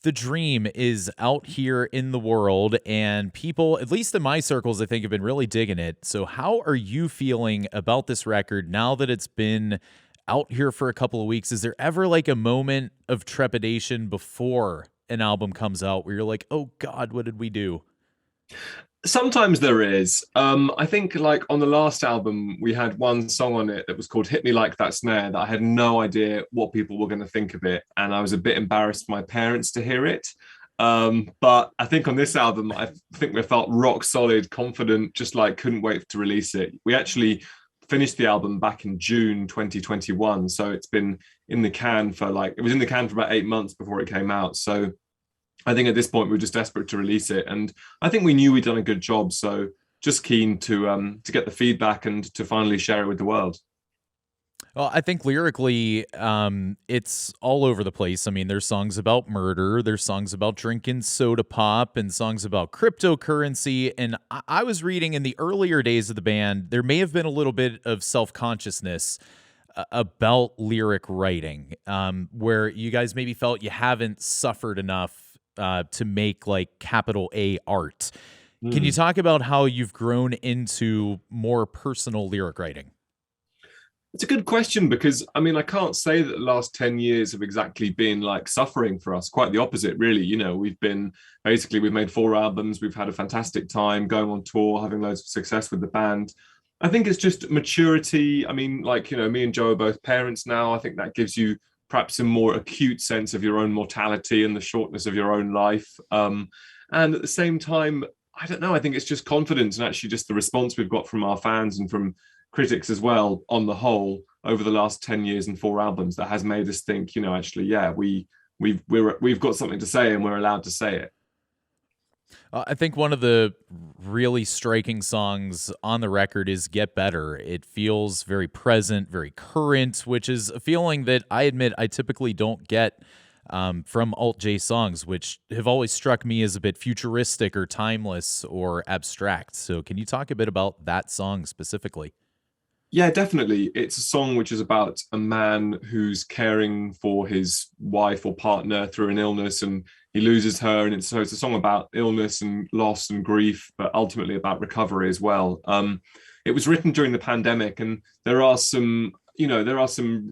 the dream is out here in the world, and people, at least in my circles, I think have been really digging it. So how are you feeling about this record now that it's been out here for a couple of weeks? Is there ever like a moment of trepidation before an album comes out where you're like, oh God, what did we do? Sometimes there is. I think like on the last album, we had one song on it that was called Hit Me Like That Snare that I had no idea what people were going to think of it. And I was a bit embarrassed for my parents to hear it. But I think on this album, I think we felt rock solid, confident, just like couldn't wait to release it. We actually finished the album back in June 2021. So it's been in the can for like, it was in the can for about 8 months before it came out. So I think at this point we were just desperate to release it, and I think we knew we'd done a good job. So just keen to get the feedback and to finally share it with the world. Well, I think lyrically, it's all over the place. I mean, there's songs about murder, there's songs about drinking soda pop, and songs about cryptocurrency. And I was reading in the earlier days of the band, there may have been a little bit of self-consciousness about lyric writing, where you guys maybe felt you haven't suffered enough to make like capital A art. Can you Mm. talk about how you've grown into more personal lyric writing? It's a good question because I mean I can't say that the last 10 years have exactly been like suffering for us. Quite the opposite, really. You know, we've made 4 albums, we've had a fantastic time going on tour, having loads of success with the band. I think it's just maturity. I mean, like, you know, me and Joe are both parents now. I think that gives you perhaps a more acute sense of your own mortality and the shortness of your own life. And at the same time, I don't know, I think it's just confidence and actually just the response we've got from our fans and from critics as well on the whole over the last 10 years and 4 albums that has made us think, you know, actually, yeah, we've got something to say and we're allowed to say it. I think one of the really striking songs on the record is Get Better. It feels very present, very current, which is a feeling that I admit I typically don't get from Alt-J songs, which have always struck me as a bit futuristic or timeless or abstract. So can you talk a bit about that song specifically? Yeah, definitely. It's a song which is about a man who's caring for his wife or partner through an illness and he loses her. And it's a song about illness and loss and grief, but ultimately about recovery as well. It was written during the pandemic, and there are some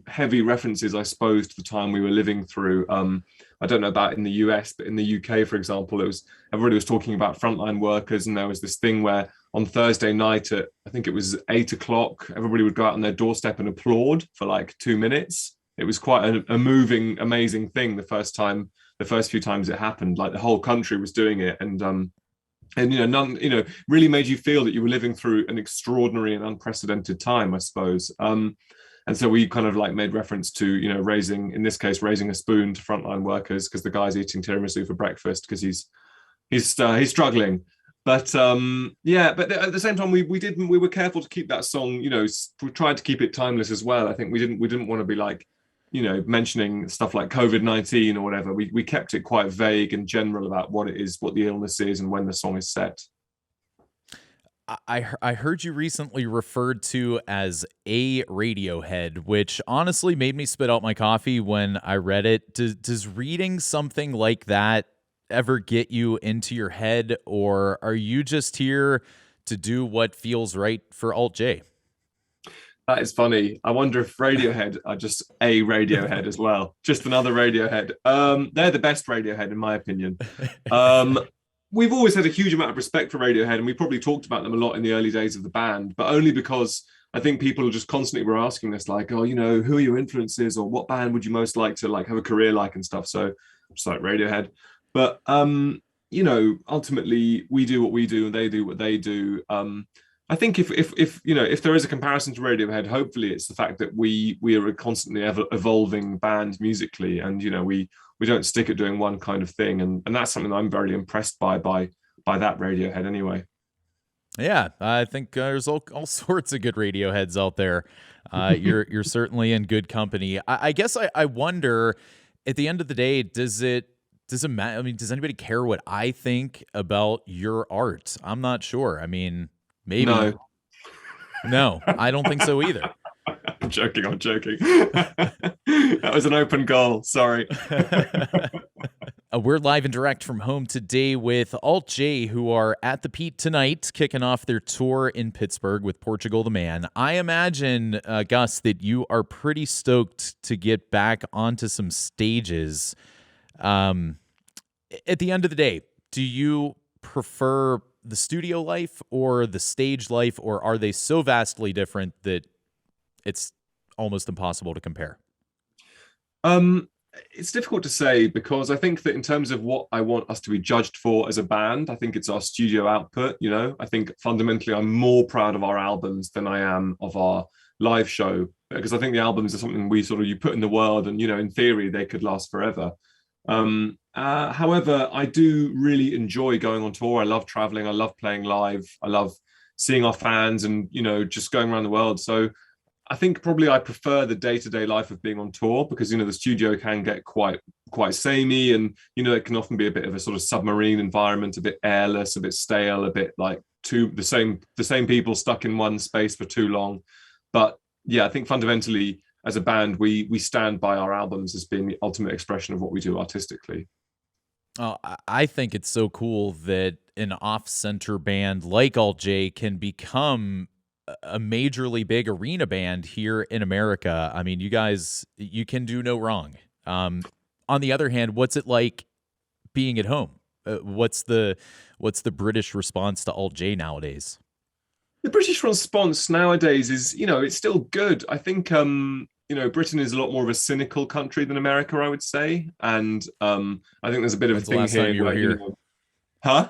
heavy references, I suppose, to the time we were living through. I don't know about in the US, but in the UK, for example, everybody was talking about frontline workers, and there was this thing where on Thursday night at I think it was 8 o'clock, everybody would go out on their doorstep and applaud for like 2 minutes. It was quite a moving, amazing thing the first few times it happened. Like the whole country was doing it, and really made you feel that you were living through an extraordinary and unprecedented time, I suppose. And so we kind of like made reference to, you know, raising a spoon to frontline workers because the guy's eating tiramisu for breakfast because he's struggling. But yeah, but at the same time, we were careful to keep that song. You know, we tried to keep it timeless as well. I think we didn't want to be like, you know, mentioning stuff like COVID-19 or whatever. We kept it quite vague and general about what it is, what the illness is, and when the song is set. I heard you recently referred to as a Radiohead, which honestly made me spit out my coffee when I read it. Does reading something like that ever get you into your head, or are you just here to do what feels right for Alt-J? That is funny. I wonder if Radiohead are just a Radiohead as well, just another Radiohead. They're the best Radiohead in my opinion. Um, we've always had a huge amount of respect for Radiohead, and we probably talked about them a lot in the early days of the band, but only because I think people just constantly were asking us, like, oh, you know, who are your influences, or what band would you most like to like have a career like and stuff. So just like Radiohead, but you know, ultimately we do what we do and they do what they do. I think if you know if there is a comparison to Radiohead, hopefully it's the fact that we are a constantly evolving band musically, and you know we don't stick at doing one kind of thing, and that's something that I'm very impressed by that Radiohead anyway. Yeah, I think there's all sorts of good Radioheads out there. You're certainly in good company. I guess I wonder, at the end of the day, does it matter? I mean, does anybody care what I think about your art? I'm not sure. I mean, maybe. No, No, I don't think so either. I'm joking. I'm joking. That was an open goal. Sorry. We're live and direct from home today with Alt-J, who are at the Pete tonight, kicking off their tour in Pittsburgh with Portugal the Man. I imagine, Gus, that you are pretty stoked to get back onto some stages. Um, at the end of the day, do you prefer the studio life or the stage life, or are they so vastly different that it's almost impossible to compare? It's difficult to say because I think that in terms of what I want us to be judged for as a band, I think it's our studio output. I think fundamentally I'm more proud of our albums than I am of our live show, because I think the albums are something you put in the world, and in theory they could last forever. However, I do really enjoy going on tour. I love traveling. I love playing live. I love seeing our fans and just going around the world. So I think probably I prefer the day-to-day life of being on tour, because the studio can get quite samey, and it can often be a bit of a sort of submarine environment, a bit airless, a bit stale, a bit like the same people stuck in one space for too long. But yeah, I think fundamentally as a band we stand by our albums as being the ultimate expression of what we do artistically. Oh, I think it's so cool that an off-center band like Alt-J can become a majorly big arena band here in America. I mean, you guys, you can do no wrong. On the other hand, what's it like being at home? What's the British response to Alt-J nowadays? The British response nowadays is, it's still good. I think, Britain is a lot more of a cynical country than America, I would say. And I think there's a bit of a When's the thing last time here you were where, here? Huh?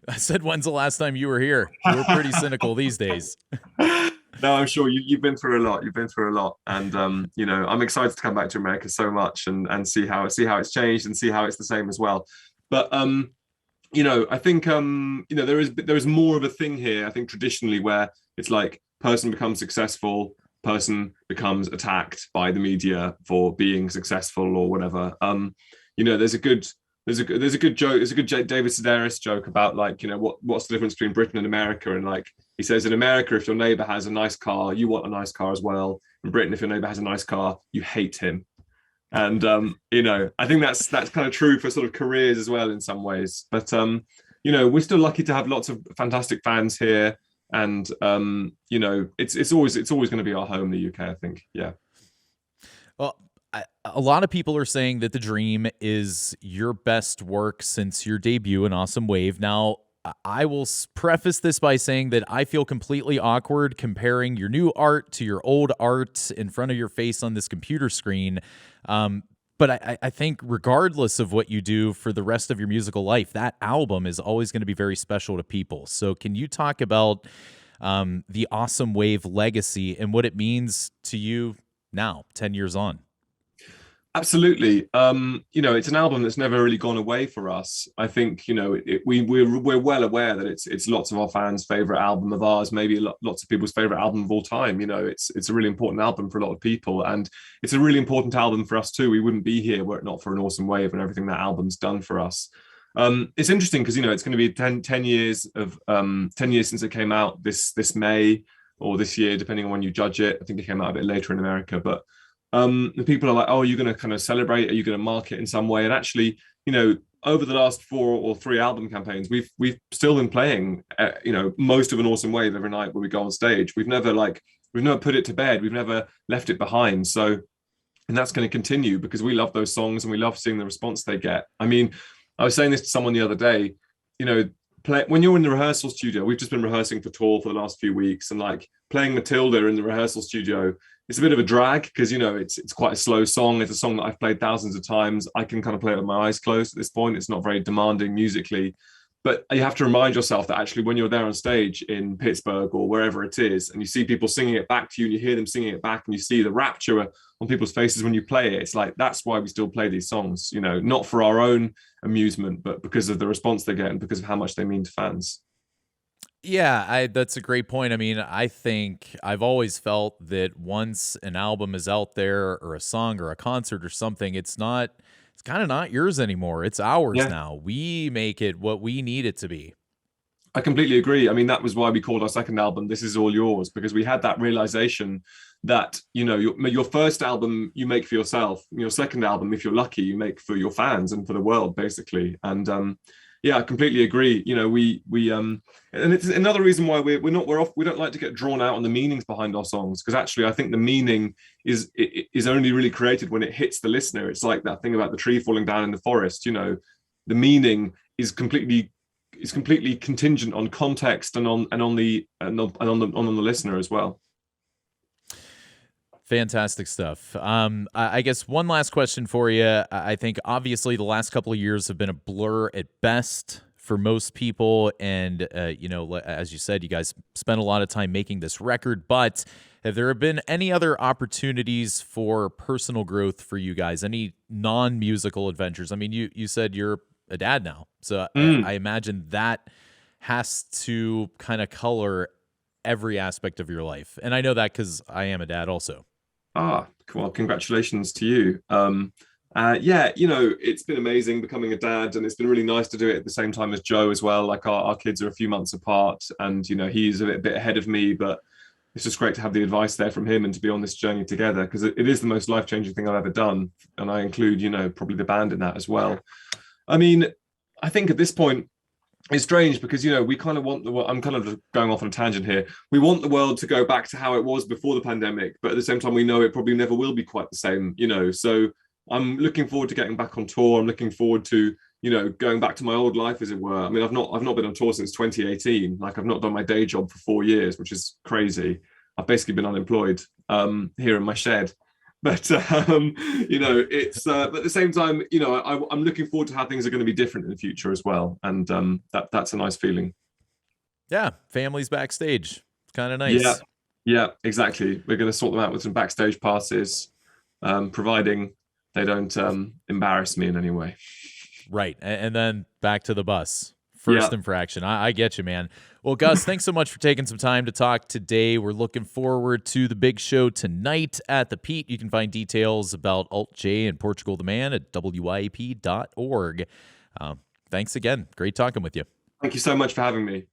I said, when's the last time you were here? We're pretty cynical these days. No, I'm sure you've been through a lot. You've been through a lot, and I'm excited to come back to America so much and see how it's changed and see how it's the same as well. But I think there is more of a thing here. I think traditionally where it's like person becomes successful, person becomes attacked by the media for being successful or whatever. There's a good joke. There's a good David Sedaris joke about what's the difference between Britain and America, and he says in America, if your neighbor has a nice car, you want a nice car as well. In Britain, if your neighbor has a nice car, you hate him. And I think that's kind of true for sort of careers as well in some ways. But we're still lucky to have lots of fantastic fans here, and it's always going to be our home, the UK. I think, yeah. Well, a lot of people are saying that The Dream is your best work since your debut in Awesome Wave. Now, I will preface this by saying that I feel completely awkward comparing your new art to your old art in front of your face on this computer screen. But I think regardless of what you do for the rest of your musical life, that album is always going to be very special to people. So can you talk about the Awesome Wave legacy and what it means to you now, 10 years on? Absolutely. It's an album that's never really gone away for us. I think, we're well aware that it's lots of our fans' favorite album of ours, maybe lots of people's favorite album of all time. It's a really important album for a lot of people, and it's a really important album for us too. We wouldn't be here were it not for An Awesome Wave and everything that album's done for us. It's interesting because it's going to be 10 years since it came out this May or this year, depending on when you judge it. I think it came out a bit later in America, but the people are like, oh, are you going to kind of celebrate? Are you going to mark it in some way? And actually, over the last 4 or 3 album campaigns, we've still been playing, most of An Awesome Wave every night when we go on stage. We've never put it to bed. We've never left it behind. So, and that's going to continue because we love those songs and we love seeing the response they get. I mean, I was saying this to someone the other day, when you're in the rehearsal studio, we've just been rehearsing for tour for the last few weeks, and playing Matilda in the rehearsal studio, it's a bit of a drag because it's quite a slow song. It's a song that I've played thousands of times. I can kind of play it with my eyes closed at this point. It's not very demanding musically, but you have to remind yourself that actually when you're there on stage in Pittsburgh or wherever it is, and you see people singing it back to you and you hear them singing it back and you see the rapture on people's faces when you play it, it's like, that's why we still play these songs, not for our own amusement, but because of the response they get and because of how much they mean to fans. Yeah, that's a great point. I mean, I think I've always felt that once an album is out there or a song or a concert or something, it's kind of not yours anymore. It's ours now. We make it what we need it to be. I completely agree. I mean, that was why we called our second album "This Is All Yours," because we had that realization that, you know, your first album you make for yourself, your second album, if you're lucky, you make for your fans and for the world, basically. And yeah, I completely agree. You know, and it's another reason why we don't like to get drawn out on the meanings behind our songs, because actually I think the meaning is only really created when it hits the listener. It's like that thing about the tree falling down in the forest. You know, the meaning is completely contingent on context and on the listener as well. Fantastic stuff. I guess one last question for you. I think obviously the last couple of years have been a blur at best for most people, and you know, as you said, you guys spent a lot of time making this record. But have there been any other opportunities for personal growth for you guys? Any non-musical adventures? I mean, you said you're a dad now, so I imagine that has to kind of color every aspect of your life. And I know that because I am a dad also. Well, congratulations to you. Yeah, you know, it's been amazing becoming a dad, and it's been really nice to do it at the same time as Joe as well. Like our kids are a few months apart, and you know, he's a bit ahead of me, but it's just great to have the advice there from him and to be on this journey together, because it is the most life-changing thing I've ever done. And I include, you know, probably the band in that as well. I mean, I think at this point, it's strange because, you know, we kind of want the world. I'm kind of just going off on a tangent here. We want the world to go back to how it was before the pandemic, but at the same time, we know it probably never will be quite the same, you know. So I'm looking forward to getting back on tour. I'm looking forward to, you know, going back to my old life, as it were. I mean, I've not been on tour since 2018. Like, I've not done my day job for 4 years, which is crazy. I've basically been unemployed here in my shed. But you know, it's but at the same time, you know, I'm looking forward to how things are going to be different in the future as well, and that's a nice feeling. Yeah, families backstage, kind of Yeah, nice. yeah, exactly. We're going to sort them out with some backstage passes, providing they don't embarrass me in any way. Right, and then back to the bus. Yeah, First infraction. I get you, man. Well, Gus, thanks so much for taking some time to talk today. We're looking forward to the big show tonight at the Pete. You can find details about Alt-J and Portugal the Man at wyep.org. Thanks again. Great talking with you. thank you so much for having me.